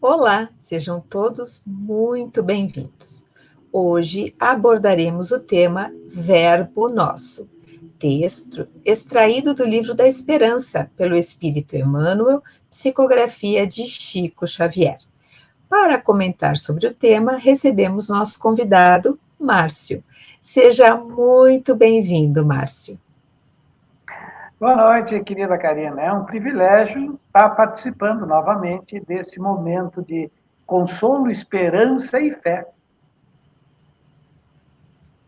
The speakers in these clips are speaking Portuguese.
Olá, sejam todos muito bem-vindos. Hoje abordaremos o tema Verbo Nosso, texto extraído do Livro da Esperança, pelo Espírito Emmanuel, psicografia de Chico Xavier. Para comentar sobre o tema, recebemos nosso convidado, Márcio. Seja muito bem-vindo, Márcio. Boa noite, querida Karina. É um privilégio estar participando novamente desse momento de consolo, esperança e fé.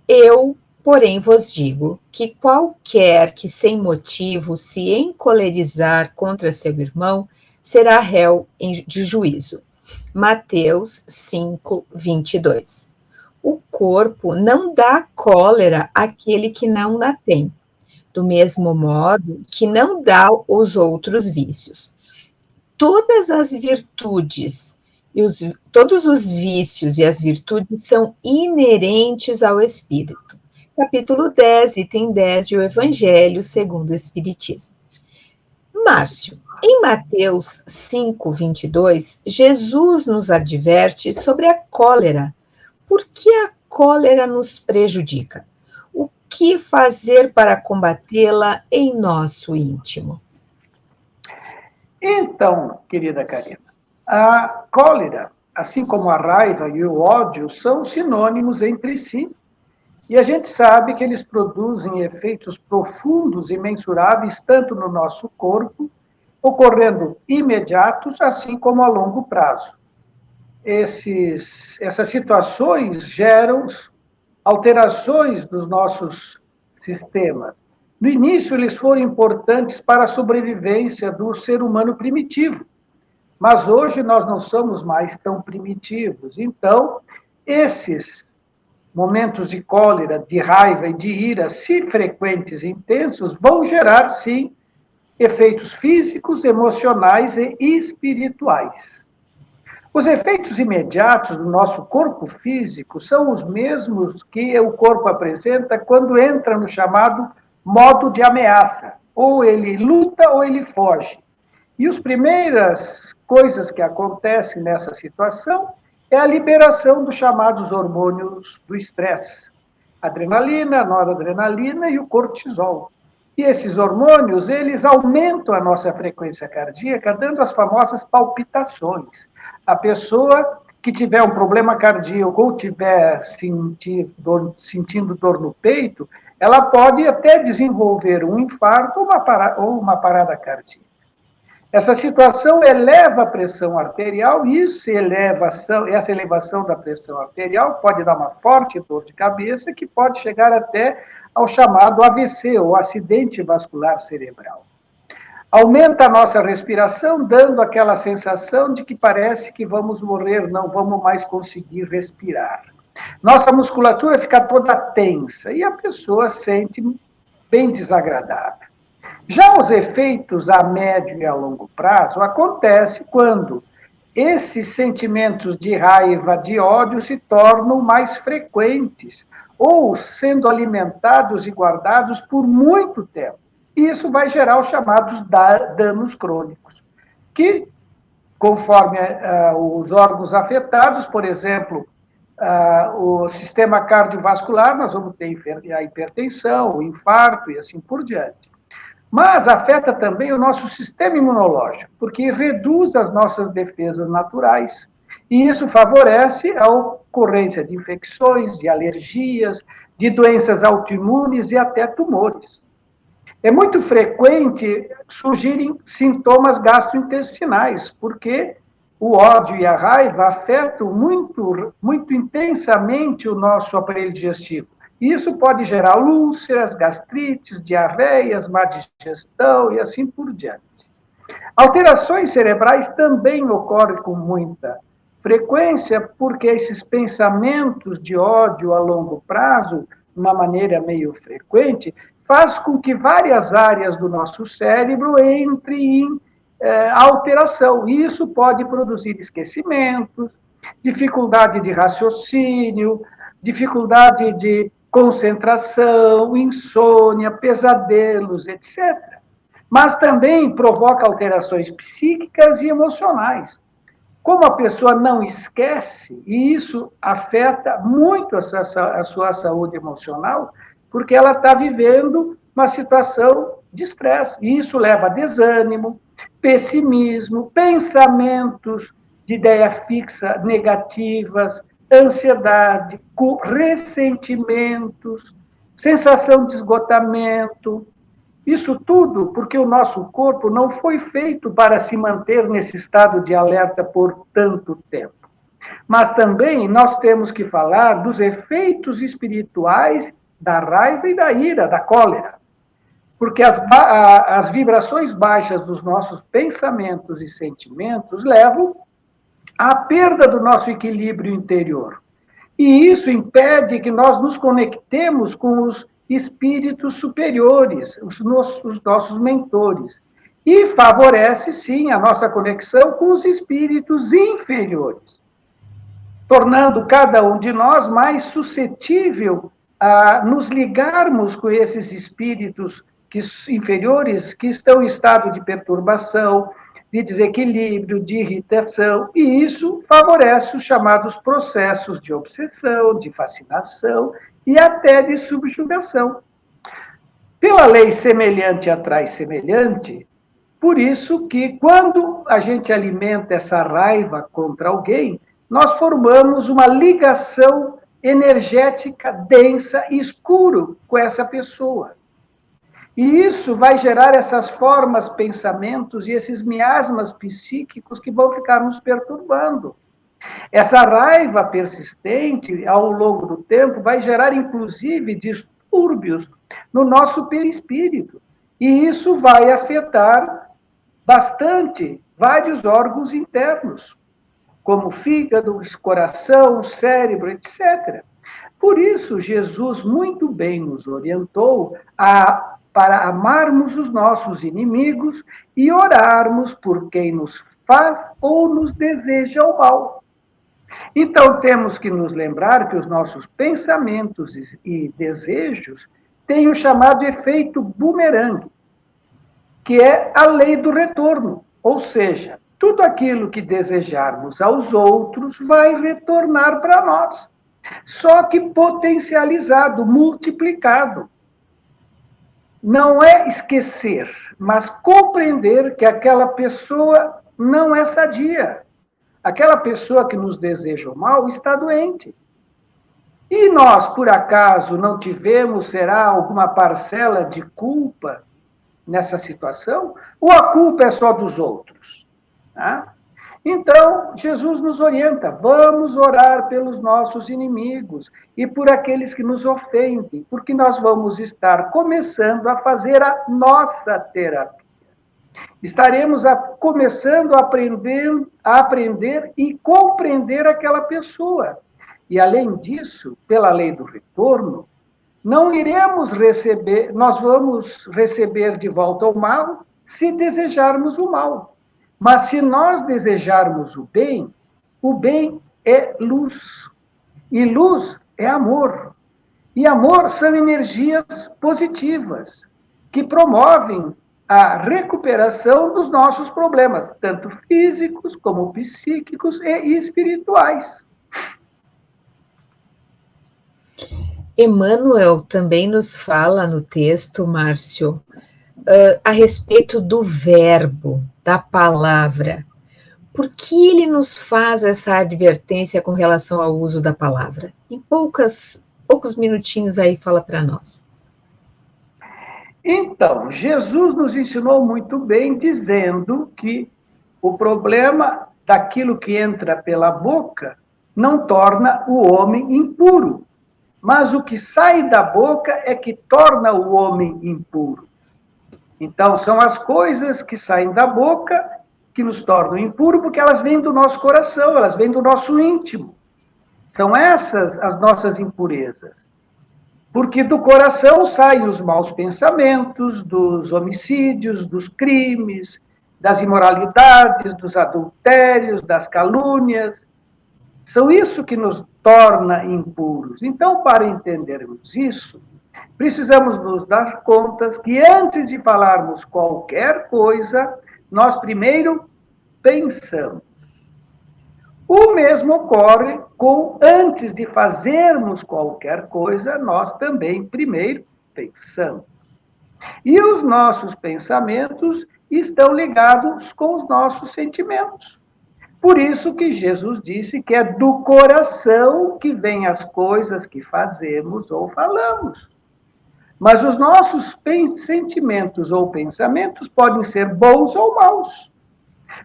Eu, porém, vos digo que qualquer que sem motivo se encolerizar contra seu irmão será réu de juízo. Mateus 5, 22. O corpo não dá cólera àquele que não a tem, do mesmo modo que não dá os outros vícios. Todas as virtudes todos os vícios e as virtudes são inerentes ao espírito. Capítulo 10, item 10 do Evangelho segundo o Espiritismo. Márcio, em Mateus 5, 22, Jesus nos adverte sobre a cólera. Por que a cólera nos prejudica? O que fazer para combatê-la em nosso íntimo? Então, querida Karina, a cólera, assim como a raiva e o ódio, são sinônimos entre si. E a gente sabe que eles produzem efeitos profundos e mensuráveis tanto no nosso corpo, ocorrendo imediatos, assim como a longo prazo. Essas situações geram alterações dos nossos sistemas. No início, eles foram importantes para a sobrevivência do ser humano primitivo, mas hoje nós não somos mais tão primitivos. Então, esses momentos de cólera, de raiva e de ira, se frequentes e intensos, vão gerar, sim, efeitos físicos, emocionais e espirituais. Os efeitos imediatos do nosso corpo físico são os mesmos que o corpo apresenta quando entra no chamado modo de ameaça. Ou ele luta ou ele foge. E as primeiras coisas que acontecem nessa situação é a liberação dos chamados hormônios do estresse. Adrenalina, noradrenalina e o cortisol. E esses hormônios, eles aumentam a nossa frequência cardíaca, dando as famosas palpitações. A pessoa que tiver um problema cardíaco ou tiver sentindo dor no peito, ela pode até desenvolver um infarto ou uma parada cardíaca. Essa situação eleva a pressão arterial e essa elevação da pressão arterial pode dar uma forte dor de cabeça que pode chegar até ao chamado AVC, ou acidente vascular cerebral. Aumenta a nossa respiração, dando aquela sensação de que parece que vamos morrer, não vamos mais conseguir respirar. Nossa musculatura fica toda tensa e a pessoa sente bem desagradável. Já os efeitos a médio e a longo prazo acontecem quando esses sentimentos de raiva, de ódio se tornam mais frequentes ou sendo alimentados e guardados por muito tempo. Isso vai gerar os chamados danos crônicos, que, conforme os órgãos afetados, por exemplo, o sistema cardiovascular, nós vamos ter a hipertensão, o infarto e assim por diante. Mas afeta também o nosso sistema imunológico, porque reduz as nossas defesas naturais. E isso favorece a ocorrência de infecções, de alergias, de doenças autoimunes e até tumores. É muito frequente surgirem sintomas gastrointestinais, porque o ódio e a raiva afetam muito intensamente o nosso aparelho digestivo. Isso pode gerar úlceras, gastrites, diarreias, má digestão e assim por diante. Alterações cerebrais também ocorrem com muita frequência, porque esses pensamentos de ódio a longo prazo, de uma maneira meio frequente, faz com que várias áreas do nosso cérebro entrem em alteração. E isso pode produzir esquecimentos, dificuldade de raciocínio, dificuldade de concentração, insônia, pesadelos, etc. Mas também provoca alterações psíquicas e emocionais. Como a pessoa não esquece, e isso afeta muito a sua saúde emocional, porque ela está vivendo uma situação de estresse. E isso leva a desânimo, pessimismo, pensamentos de ideia fixa negativas, ansiedade, ressentimentos, sensação de esgotamento. Isso tudo porque o nosso corpo não foi feito para se manter nesse estado de alerta por tanto tempo. Mas também nós temos que falar dos efeitos espirituais da raiva e da ira, da cólera. Porque as vibrações baixas dos nossos pensamentos e sentimentos levam à perda do nosso equilíbrio interior. E isso impede que nós nos conectemos com os espíritos superiores, os nossos mentores. E favorece, sim, a nossa conexão com os espíritos inferiores, tornando cada um de nós mais suscetível a nos ligarmos com esses espíritos inferiores que estão em estado de perturbação, de desequilíbrio, de irritação, e isso favorece os chamados processos de obsessão, de fascinação e até de subjugação. Pela lei semelhante atrai semelhante, por isso que quando a gente alimenta essa raiva contra alguém, nós formamos uma ligação energética densa e escuro com essa pessoa. E isso vai gerar essas formas, pensamentos e esses miasmas psíquicos que vão ficar nos perturbando. Essa raiva persistente, ao longo do tempo, vai gerar, inclusive, distúrbios no nosso perispírito. E isso vai afetar bastante vários órgãos internos, como o fígado, o coração, o cérebro, etc. Por isso, Jesus muito bem nos orientou para amarmos os nossos inimigos e orarmos por quem nos faz ou nos deseja o mal. Então, temos que nos lembrar que os nossos pensamentos e desejos têm o chamado efeito bumerangue, que é a lei do retorno. Ou seja, tudo aquilo que desejarmos aos outros vai retornar para nós. Só que potencializado, multiplicado. Não é esquecer, mas compreender que aquela pessoa não é sadia. Aquela pessoa que nos deseja o mal está doente. E nós, por acaso, não tivemos, será, alguma parcela de culpa nessa situação? Ou a culpa é só dos outros? Tá? Então, Jesus nos orienta, vamos orar pelos nossos inimigos e por aqueles que nos ofendem, porque nós vamos estar começando a fazer a nossa terapia. Estaremos começando a aprender e compreender aquela pessoa. E, além disso, pela lei do retorno, não iremos receber, nós vamos receber de volta o mal se desejarmos o mal. Mas se nós desejarmos o bem é luz. E luz é amor. E amor são energias positivas que promovem a recuperação dos nossos problemas, tanto físicos como psíquicos e espirituais. Emmanuel também nos fala no texto, Márcio, a respeito do verbo, da palavra. Por que ele nos faz essa advertência com relação ao uso da palavra? Em poucos minutinhos aí fala para nós. Então, Jesus nos ensinou muito bem, dizendo que o problema daquilo que entra pela boca não torna o homem impuro, mas o que sai da boca é que torna o homem impuro. Então, são as coisas que saem da boca que nos tornam impuros, porque elas vêm do nosso coração, elas vêm do nosso íntimo. São essas as nossas impurezas. Porque do coração saem os maus pensamentos, dos homicídios, dos crimes, das imoralidades, dos adultérios, das calúnias. São isso que nos torna impuros. Então, para entendermos isso, precisamos nos dar conta que antes de falarmos qualquer coisa, nós primeiro pensamos. O mesmo ocorre com, antes de fazermos qualquer coisa, nós também primeiro pensamos. E os nossos pensamentos estão ligados com os nossos sentimentos. Por isso que Jesus disse que é do coração que vêm as coisas que fazemos ou falamos. Mas os nossos sentimentos ou pensamentos podem ser bons ou maus.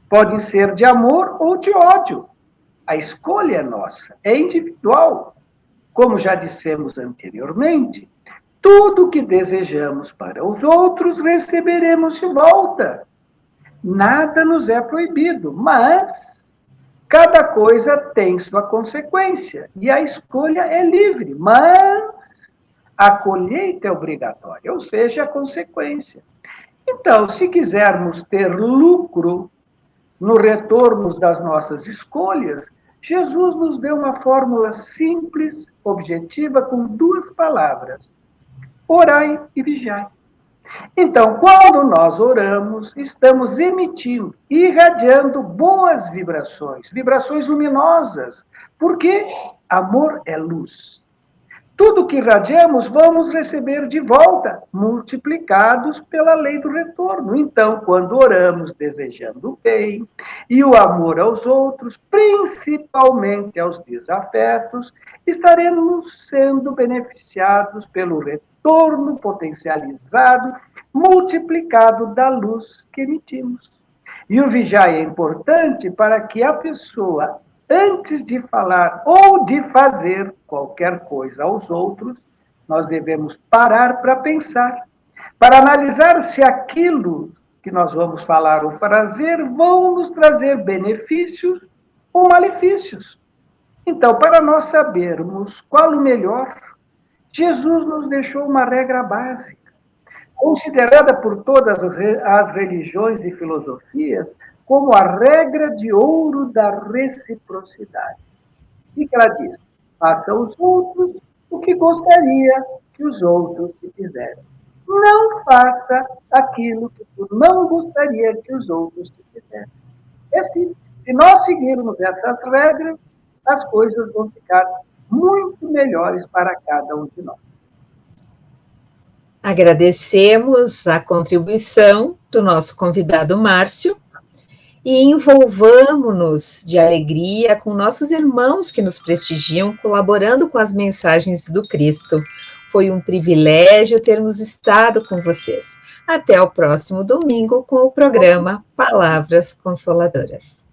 Podem ser de amor ou de ódio. A escolha é nossa, é individual. Como já dissemos anteriormente, tudo que desejamos para os outros receberemos de volta. Nada nos é proibido, mas cada coisa tem sua consequência e a escolha é livre, mas a colheita é obrigatória, ou seja, a consequência. Então, se quisermos ter lucro no retorno das nossas escolhas, Jesus nos deu uma fórmula simples, objetiva, com 2 palavras: orai e vigiai. Então, quando nós oramos, estamos emitindo, irradiando boas vibrações, vibrações luminosas, porque amor é luz. Tudo que irradiamos, vamos receber de volta, multiplicados pela lei do retorno. Então, quando oramos desejando o bem e o amor aos outros, principalmente aos desafetos, estaremos sendo beneficiados pelo retorno potencializado, multiplicado da luz que emitimos. E o vigiar é importante para que a pessoa, antes de falar ou de fazer qualquer coisa aos outros, nós devemos parar para pensar, para analisar se aquilo que nós vamos falar ou fazer vão nos trazer benefícios ou malefícios. Então, para nós sabermos qual o melhor, Jesus nos deixou uma regra básica, considerada por todas as religiões e filosofias como a regra de ouro da reciprocidade. E que ela diz: faça aos outros o que gostaria que os outros te fizessem. Não faça aquilo que tu não gostaria que os outros te fizessem. É assim, se nós seguirmos essas regras, as coisas vão ficar muito melhores para cada um de nós. Agradecemos a contribuição do nosso convidado Márcio e envolvamos-nos de alegria com nossos irmãos que nos prestigiam, colaborando com as mensagens do Cristo. Foi um privilégio termos estado com vocês. Até o próximo domingo com o programa Palavras Consoladoras.